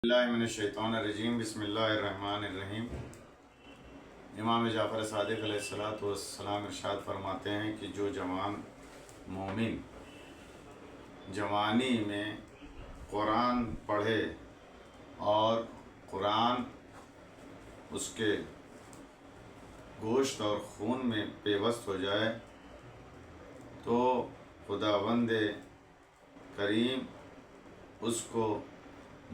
اللہ من الشیطان الرجیم بسم اللہ الرحمن الرحیم۔ امام جعفر صادق علیہ الصلوۃ والسلام ارشاد فرماتے ہیں کہ جو جوان مومن جوانی میں قرآن پڑھے اور قرآن اس کے گوشت اور خون میں پیوست ہو جائے تو خداوند کریم اس کو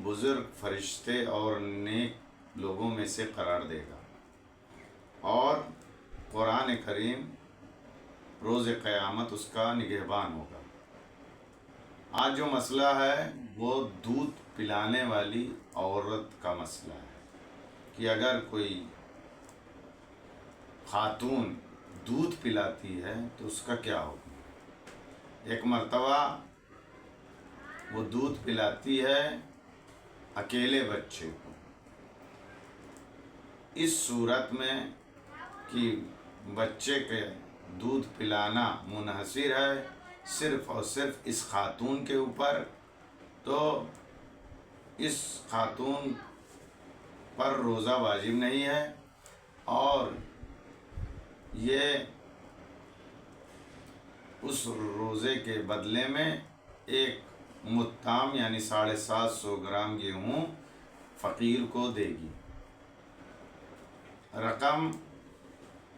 بزرگ فرشتے اور نیک لوگوں میں سے قرار دے گا اور قرآن کریم روز قیامت اس کا نگہبان ہوگا۔ آج جو مسئلہ ہے وہ دودھ پلانے والی عورت کا مسئلہ ہے کہ اگر کوئی خاتون دودھ پلاتی ہے تو اس کا کیا ہوگا۔ ایک مرتبہ وہ دودھ پلاتی ہے اکیلے بچے کو، اس صورت میں کہ بچے کے دودھ پلانا منحصر ہے صرف اور صرف اس خاتون کے اوپر، تو اس خاتون پر روزہ واجب نہیں ہے اور یہ اس روزے کے بدلے میں ایک متام یعنی 750 گرام گیہوں فقیر کو دے گی۔ رقم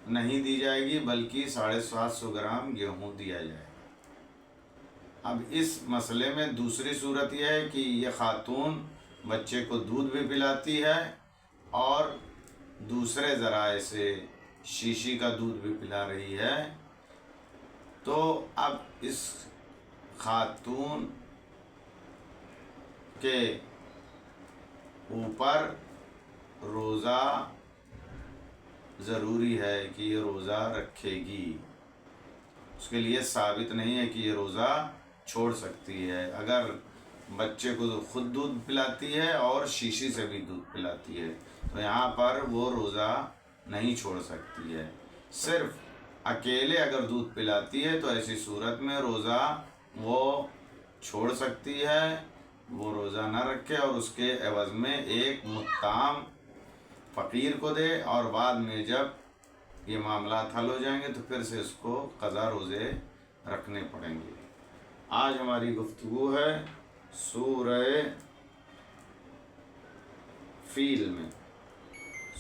نہیں دی جائے گی بلکہ 750 گرام گیہوں دیا جائے گا۔ اب اس مسئلے میں دوسری صورت یہ ہے کہ یہ خاتون بچے کو دودھ بھی پلاتی ہے اور دوسرے ذرائع سے شیشی کا دودھ بھی پلا رہی ہے، تو اب اس خاتون کے اوپر روزہ ضروری ہے کہ یہ روزہ رکھے گی۔ اس کے لیے ثابت نہیں ہے کہ یہ روزہ چھوڑ سکتی ہے۔ اگر بچے کو خود دودھ پلاتی ہے اور شیشی سے بھی دودھ پلاتی ہے تو یہاں پر وہ روزہ نہیں چھوڑ سکتی ہے۔ صرف اکیلے اگر دودھ پلاتی ہے تو ایسی صورت میں روزہ وہ چھوڑ سکتی ہے، وہ روزہ نہ رکھے اور اس کے عوض میں ایک متام فقیر کو دے، اور بعد میں جب یہ معاملات حل ہو جائیں گے تو پھر سے اس کو قضا روزے رکھنے پڑیں گے۔ آج ہماری گفتگو ہے سورہ فیل میں،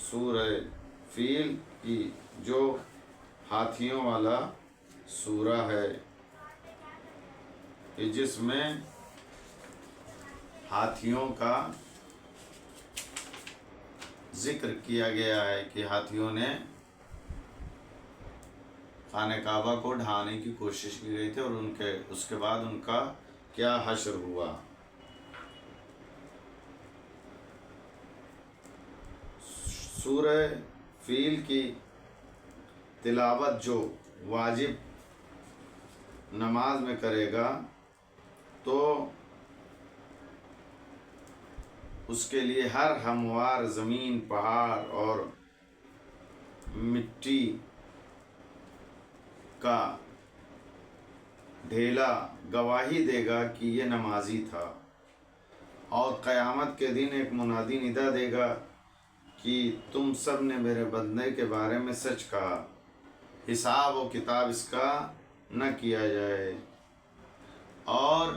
سورہ فیل کی جو ہاتھیوں والا سورہ ہے کہ جس میں ہاتھیوں کا ذکر کیا گیا ہے کہ ہاتھیوں نے خانہ کعبہ کو ڈھانے کی کوشش کی گئی تھی اور اس کے بعد ان کا کیا حشر ہوا۔ سورہ فیل کی تلاوت جو واجب نماز میں کرے گا تو اس کے لیے ہر ہموار زمین، پہاڑ اور مٹی کا ڈھیلا گواہی دے گا کہ یہ نمازی تھا، اور قیامت کے دن ایک منادی ندا دے گا کہ تم سب نے میرے بندے کے بارے میں سچ کہا، حساب و کتاب اس کا نہ کیا جائے اور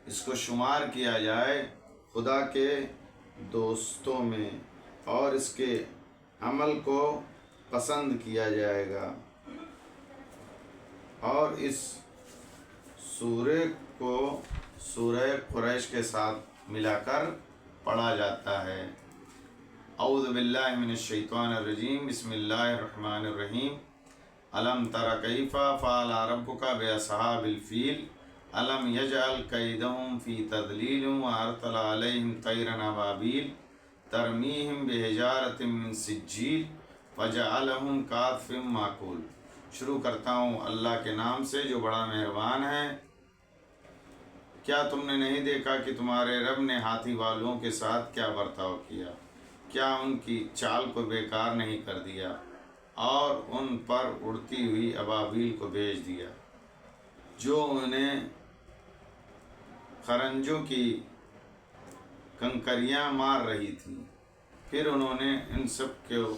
اس کو شمار کیا جائے خدا کے دوستوں میں، اور اس کے عمل کو پسند کیا جائے گا۔ اور اس سورہ کو سورہ قریش کے ساتھ ملا کر پڑھا جاتا ہے۔ اعوذ باللہ من الشیطان الرجیم بسم اللہ الرحمن الرحیم۔ الم تر کیف فعل ربک باصحاب الفیل الم یجعل کیدہم فی تضلیل وارسل علیہم طیرا ابابیل ترمیہم بحجارۃ من سجیل فجعلہم کعصف مأکول۔ شروع کرتا ہوں اللہ کے نام سے جو بڑا مہربان ہے۔ کیا تم نے نہیں دیکھا کہ تمہارے رب نے ہاتھی والوں کے ساتھ کیا برتاؤ کیا؟ کیا ان کی چال کو بیکار نہیں کر دیا اور ان پر اڑتی ہوئی ابابیل کو بھیج دیا جو انہیں خرنجوں کی کنکریاں مار رہی تھیں، پھر انہوں نے ان سب کو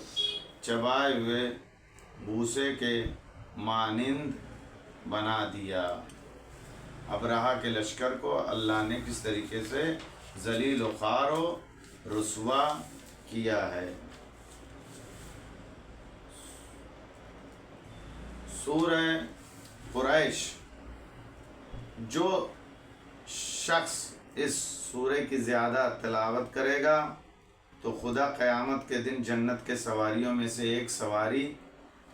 چبائے ہوئے بھوسے کے مانند بنا دیا۔ ابرہہ کے لشکر کو اللہ نے کس طریقے سے ذلیل و خوار و رسوا کیا ہے۔ سورہ قریش، جو شخص اس سورہ کی زیادہ تلاوت کرے گا تو خدا قیامت کے دن جنت کے سواریوں میں سے ایک سواری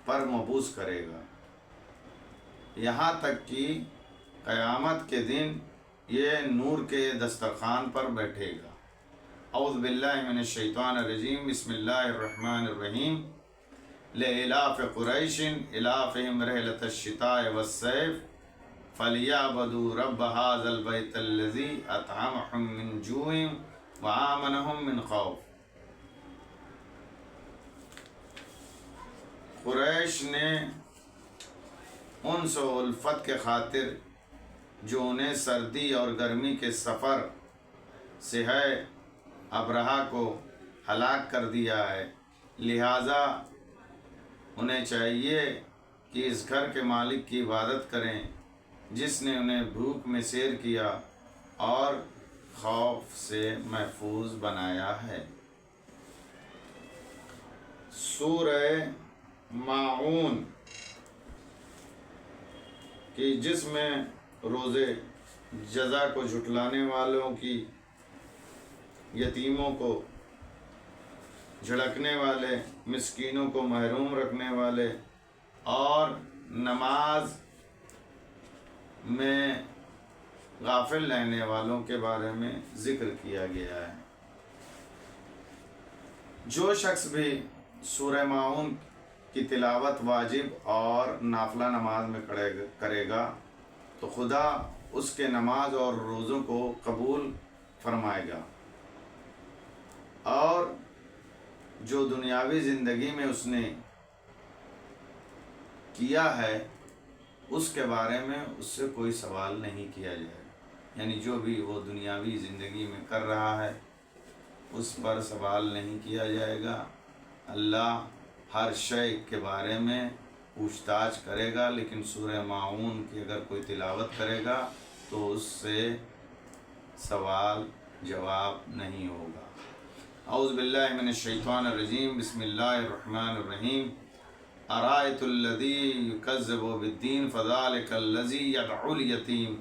پر مبعوث کرے گا، یہاں تک کہ قیامت کے دن یہ نور کے دسترخوان پر بیٹھے گا۔ اعوذ باللہ من الشیطان الرجیم، بسم اللہ الرحمن الرحیم۔ لإلاف قریش إلافهم رحلة الشتاء والصيف فليعبدوا رب هذا البيت الذي أطعمهم من جوع وآمنهم من خوف۔ قریش نے انس و الفت کے خاطر جو انہیں سردی اور گرمی کے سفر سے ہے ابرہہ کو ہلاک کر دیا ہے، لہٰذا انہیں چاہیے کہ اس گھر کے مالک کی عبادت کریں جس نے انہیں بھوک میں سیر کیا اور خوف سے محفوظ بنایا ہے۔ سورہ ماعون کہ جس میں روزے جزا کو جھٹلانے والوں کی، یتیموں کو جھڑکنے والے، مسکینوں کو محروم رکھنے والے اور نماز میں غافل رہنے والوں کے بارے میں ذکر کیا گیا ہے۔ جو شخص بھی سورہ ماعون کی تلاوت واجب اور نافلہ نماز میں کرے گا تو خدا اس کے نماز اور روزوں کو قبول فرمائے گا، اور جو دنیاوی زندگی میں اس نے کیا ہے اس کے بارے میں اس سے کوئی سوال نہیں کیا جائے گا، یعنی جو بھی وہ دنیاوی زندگی میں کر رہا ہے اس پر سوال نہیں کیا جائے گا۔ اللہ ہر شے کے بارے میں پوچھ تاچھ کرے گا، لیکن سورہ ماعون کی اگر کوئی تلاوت کرے گا تو اس سے سوال جواب نہیں ہوگا۔ اعوذ باللہ من الشیطان الرجیم، بسم اللہ الرحمن الرحیم۔ ارأیت الذی یکذب بالدین فذلک الذی یدعو الیتیم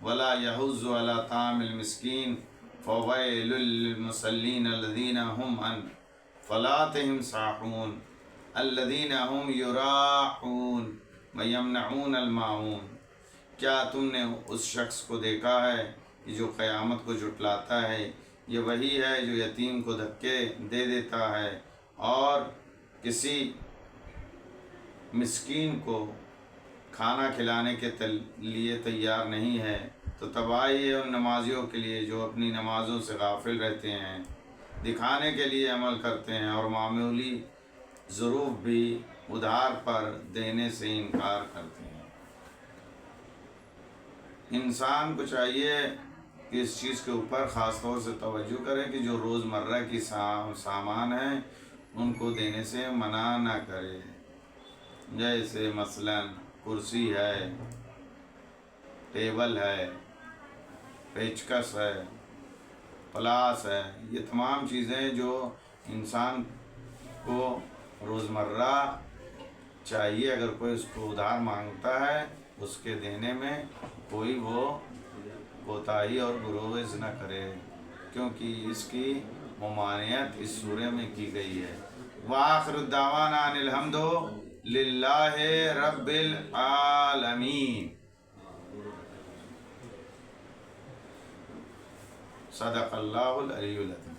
ولا یحض علی طعام المسکین فویل للمصلین الذین هم عن صلاتهم ساہون الذین هم یراءون ویمنعون الماعون۔ کیا تم نے اس شخص کو دیکھا ہے کہ جو قیامت کو جھٹلاتا ہے؟ یہ وہی ہے جو یتیم کو دھکے دے دیتا ہے اور کسی مسکین کو کھانا کھلانے کے لیے تیار نہیں ہے۔ تو تباہی ہے ان نمازیوں کے لیے جو اپنی نمازوں سے غافل رہتے ہیں، دکھانے کے لیے عمل کرتے ہیں اور معمولی ظروف بھی ادھار پر دینے سے انکار کرتے ہیں۔ انسان کو چاہیے کہ اس چیز کے اوپر خاص طور سے توجہ کرے کہ جو روز مرہ کی سامان ہیں ان کو دینے سے منع نہ کرے، جیسے مثلاً کرسی ہے، ٹیبل ہے، پیچکس ہے، پلاس ہے، یہ تمام چیزیں جو انسان کو روزمرہ چاہیے، اگر کوئی اس کو ادھار مانگتا ہے اس کے دینے میں کوئی وہ کوتاہی اور گریز نہ کرے، کیونکہ اس کی ممانعت اس سورہ میں کی گئی ہے۔ وآخر الدعوانا ان الحمد للہ رب العالمین۔ صدق اللہ العلی العظیم۔